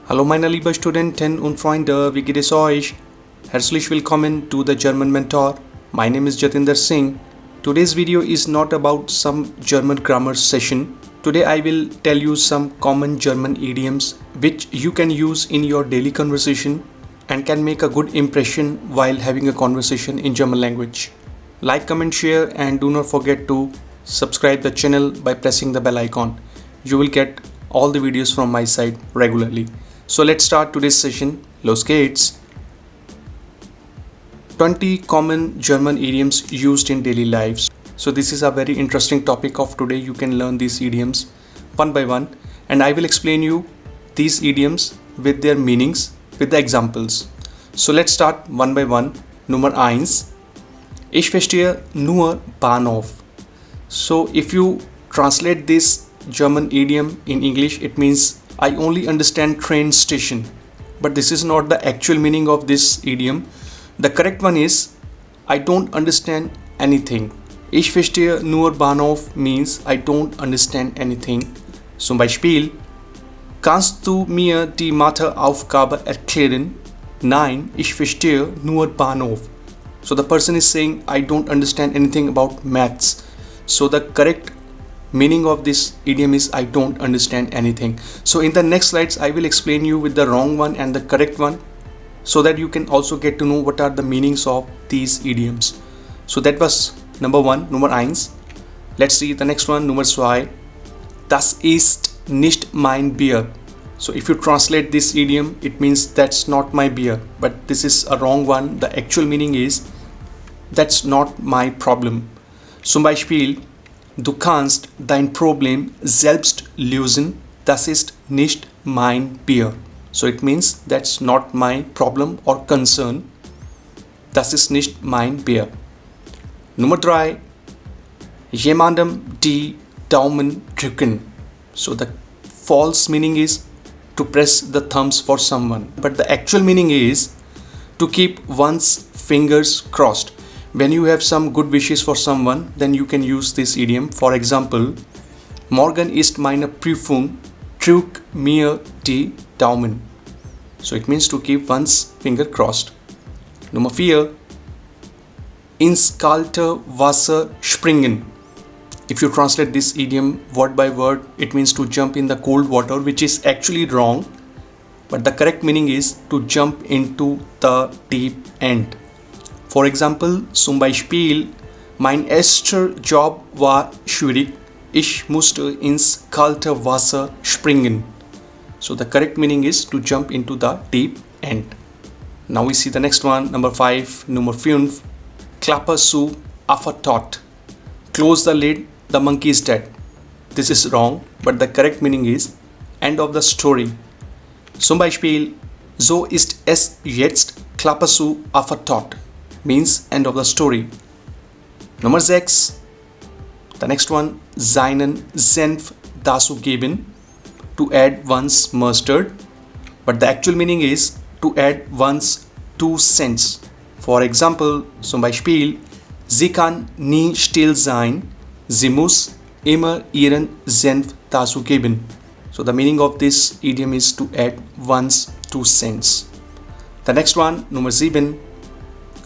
Hallo meine lieben Studenten und Freunde, wie geht es euch? Herzlich willkommen to the German Mentor. My name is Jatinder Singh. Today's video is not about some German grammar session. Today I will tell you some common German idioms which you can use in your daily conversation and can make a good impression while having a conversation in German language. Like, comment, share and do not forget to subscribe the channel by pressing the bell icon. You will get all the videos from my side regularly. So let's start today's session. Los geht's! 20 common German idioms used in daily lives. So this is a very interesting topic of today. You can learn these idioms one by one and I will explain you these idioms with their meanings with the examples. So let's start one by one. Nummer 1. Ich verstehe nur Bahnhof. So if you translate this German idiom in English, it means I only understand train station. But this is not the actual meaning of this idiom. The correct one is I don't understand anything. Ich verstehe nur Bahnhof means I don't understand anything. Zum Beispiel, kannst du mir die Matheaufgabe erklären? Nein, ich verstehe nur Bahnhof. So the person is saying I don't understand anything about maths. So the correct meaning of this idiom is I don't understand anything. So in the next slides I will explain you with the wrong one and the correct one so that you can also get to know what are the meanings of these idioms. So that was number 1, Nummer 1. Let's see the next one, Nummer 2. Das ist nicht mein Bier. So if you translate this idiom, it means that's not my beer. But this is a wrong one. The actual meaning is that's not my problem. Zum Beispiel, du kannst dein Problem selbst lösen, das ist nicht mein Bier. So it means that's not my problem or concern, das ist nicht mein Bier. Nummer 3. Jemandem die Daumen drücken. So the false meaning is to press the thumbs for someone. But the actual meaning is to keep one's fingers crossed. When you have some good wishes for someone, then you can use this idiom. For example, morgen ist meine Prüfung, drück mir die Daumen. So it means to keep one's finger crossed. Nummer 4. Ins kalte Wasser springen. If you translate this idiom word by word, it means to jump in the cold water, which is actually wrong. But the correct meaning is to jump into the deep end. For example, zum Beispiel, mein erster Job war schwierig. Ich musste ins kalte Wasser springen. So the correct meaning is to jump into the deep end. Now we see the next one, Number 5, Nummer 5. Klappe zu, Affe tot. Close the lid, the monkey is dead. This is wrong, but the correct meaning is end of the story. Zum Beispiel, so ist es jetzt, Klappe zu, Affe tot. Means end of the story. Nummer 6. The next one, seinen Senf dazu geben, to add one's mustard. But the actual meaning is to add one's 2 cents. For example, zum Beispiel, sie kann nie still sein, sie muss immer ihren Senf dazu geben. So the meaning of this idiom is to add one's 2 cents. The next one, Nummer 7.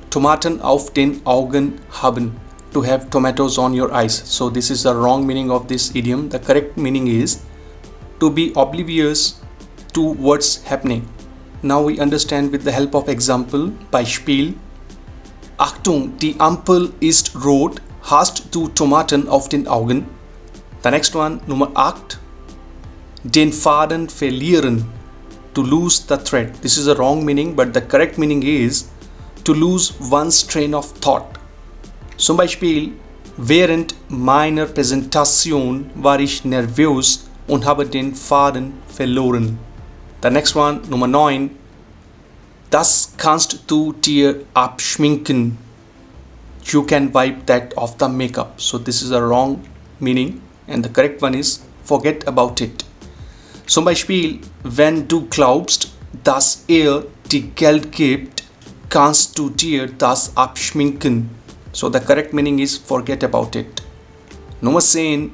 Tomaten auf den Augen haben. To have tomatoes on your eyes. So this is the wrong meaning of this idiom. The correct meaning is to be oblivious to what's happening. Now we understand with the help of example. Beispiel. Achtung, die Ampel ist rot. Hast du Tomaten auf den Augen? The next one, Nummer 8. Den Faden verlieren. To lose the thread. This is a wrong meaning, but the correct meaning is to lose one's train of thought. Zum Beispiel, während meiner Präsentation war ich nervös und habe den Faden verloren. The next one, Nummer 9. Das kannst du dir abschminken. You can wipe that off the makeup. So this is a wrong meaning and the correct one is forget about it. Zum Beispiel, wenn du glaubst, dass dir Geld gibt, kannst du dir das abschminken. So the correct meaning is forget about it. Nummer 10.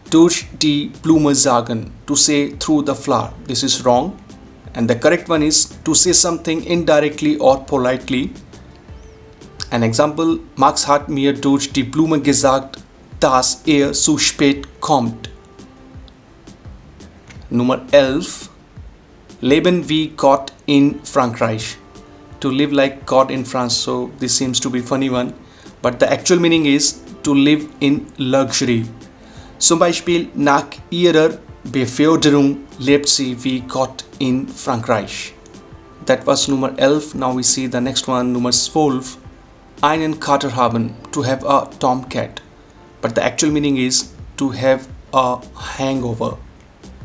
Durch die Blume sagen. To say through the flower. This is wrong. And the correct one is to say something indirectly or politely. An example: Max hat mir durch die Blume gesagt, dass zu spät kommt. Nummer 11. Leben wie Gott in Frankreich. To live like God in France. So this seems to be funny one, but the actual meaning is to live in luxury. Zum Beispiel: Nach ihrer Beförderung lebt sie wie Gott in Frankreich. That was Nummer 11. Now we see the next one, Nummer 12. Einen Kater haben, to have a tomcat. But the actual meaning is to have a hangover.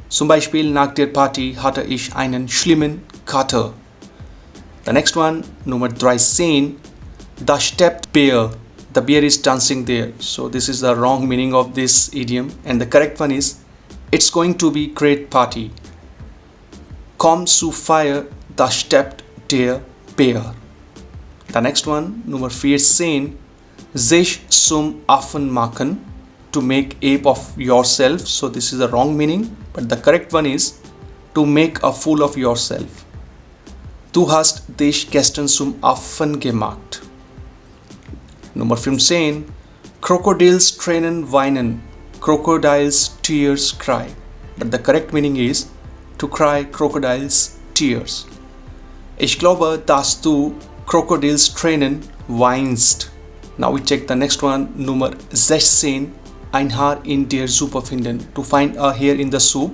Zum Beispiel: Nach der Party hatte ich einen schlimmen Kater. The next one, Nummer 13. Da steppt Bär. The bear is dancing there. So this is the wrong meaning of this idiom, and the correct one is it's going to be great party. Komm zu Feier, da steppt der Bär. The next one, Nummer 14. Sich zum Affen machen, to make ape of yourself. So this is the wrong meaning, but the correct one is to make a fool of yourself. Du hast dich gestern zum Affen gemacht. Nummer 15. Crocodiles tränen weinen. Crocodiles tears cry. But the correct meaning is to cry crocodiles tears. Ich glaube, dass du Crocodiles Tränen weinst. Now we check the next one, Nummer 16. Ein Haar in der Suppe finden. To find a hair in the soup.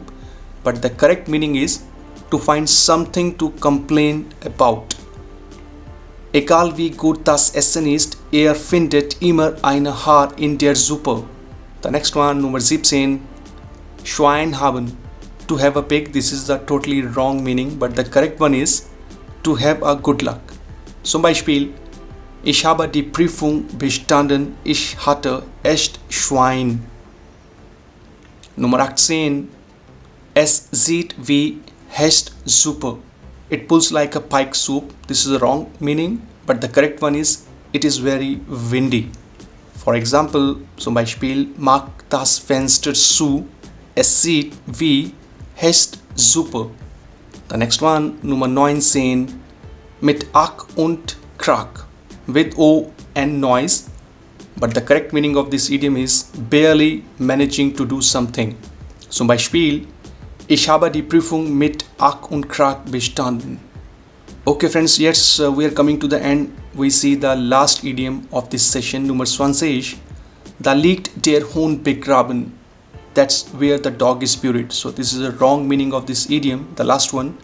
But the correct meaning is to find something to complain about. Egal wie gut das Essen ist, findet immer ein Haar in der Suppe. The next one, Nummer 17. Schwein haben. To have a pig. This is the totally wrong meaning, but the correct one is to have a good luck. Zum Beispiel: Ich habe die Prüfung bestanden, ich hatte echt Schwein. Nummer 18. Es sieht wie Hestsuppe. It pulls like a pike soup. This is the wrong meaning, but the correct one is it is very windy. For example, zum Beispiel: Mach das Fenster zu, es sieht wie Hestsuppe. The next one, Nummer 19. Mit Ach und Krach. With O and noise. But the correct meaning of this idiom is barely managing to do something. Zum Beispiel: Ich habe die Prüfung mit Ach und Krach bestanden. Okay friends, yes, we are coming to the end. We see the last idiom of this session, Nummer 20. Da liegt der Hund begraben. That's where the dog is buried. So this is a wrong meaning of this idiom, the last one.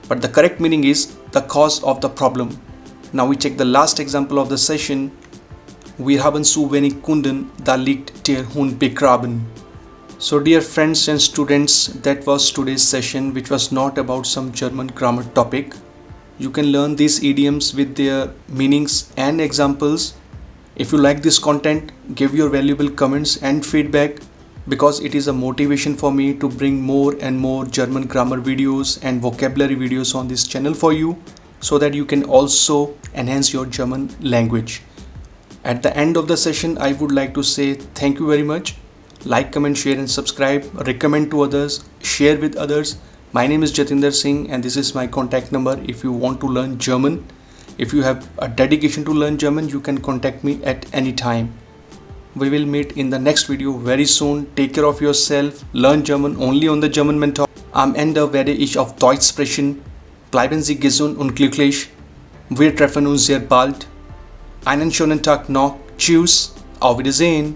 But the correct meaning is the cause of the problem. Now we check the last example of the session. Wir haben zu wenig Kunden, da liegt der Hund begraben. So dear friends and students, that was today's session, which was not about some German grammar topic. You can learn these idioms with their meanings and examples. If you like this content, give your valuable comments and feedback, because it is a motivation for me to bring more and more German grammar videos and vocabulary videos on this channel for you, so that you can also enhance your German language. At the end of the session, I would like to say thank you very much. Like, comment, share and subscribe. Recommend to others. Share with others. My name is Jatinder Singh and this is my contact number. If you want to learn German, if you have a dedication to learn German, you can contact me at any time. We will meet in the next video very soon. Take care of yourself. Learn German only on the German Mentor. Am Ende werde ich auf Deutsch sprechen. Bleiben Sie gesund und glücklich. Wir treffen uns sehr bald. Einen schönen Tag noch. Tschüss. Auf Wiedersehen.